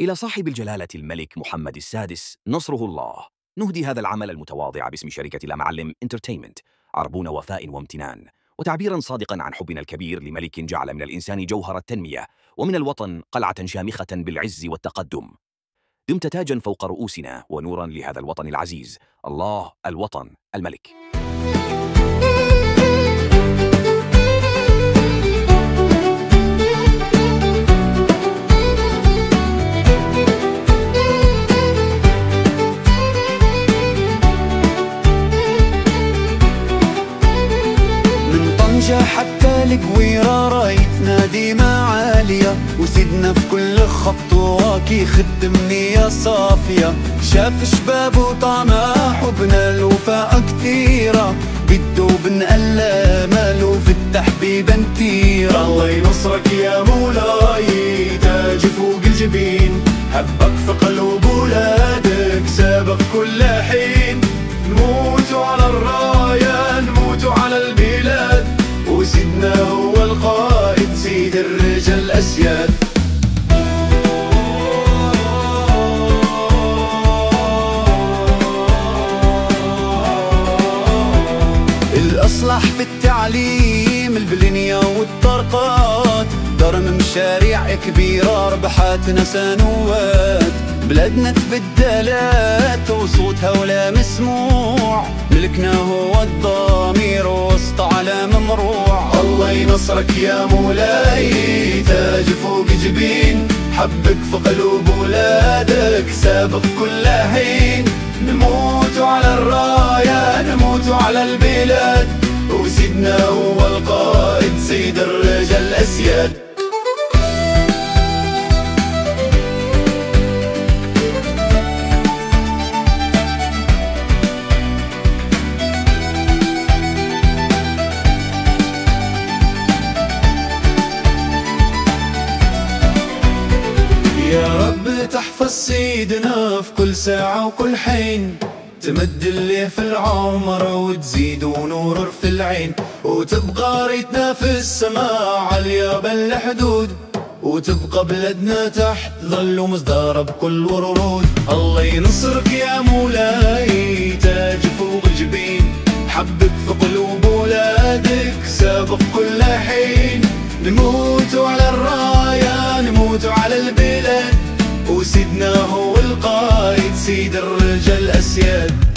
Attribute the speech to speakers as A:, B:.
A: إلى صاحب الجلالة الملك محمد السادس نصره الله، نهدي هذا العمل المتواضع باسم شركة المعلم انترتينمنت عربون وفاء وامتنان، وتعبيرا صادقا عن حبنا الكبير لملك جعل من الإنسان جوهر التنمية، ومن الوطن قلعة شامخة بالعز والتقدم. دمت تاجا فوق رؤوسنا ونورا لهذا الوطن العزيز. الله، الوطن، الملك.
B: حتى القويرة رايت نادي معالية، وسيدنا في كل خطوة يخدم نية صافية. شاف شباب وطمع حبنا الوفاء كثيرة، بده بنقل ماله في التحبيب انتيرة.
C: الله ينصرك يا مولاي، تاج فوق الجبين، حبك في قلوب ولادك سابق كل حين. نموتوا على الراية، نموتوا على البلاد، وسيدنا هو القائد سيد الرجال الأسياد.
B: الأصلح في التعليم، البنية والطرقات، ضرم مشاريع كبيرة ربحتنا سنوات. بلادنا تبدلت وصوتها ولا مسموع، ملكنا هو الضمير وسط علم مروع.
C: الله ينصرك يا مولاي، تاج فوق جبين، حبك في قلوب ولادك سابق كل حين. نموتوا على الراية، نموتوا على البلاد، وسيدنا هو القائد سيد الرجال الأسياد.
B: يا رب تحفظ سيدنا في كل ساعة وكل حين، تمد اللي في العمر وتزيد ونور في العين، وتبقى ريتنا في السماء عالية بالحدود، وتبقى بلدنا تحت ظل ومصدار بكل ورود. الله ينصرك يا مولاي، تاج فوق الجبين، حبك في قلوب ولادك سابق كل حين. نموتوا على الراية، نموتوا على البلاد، وسيدنا هو القائد سيد الرجال الأسياد.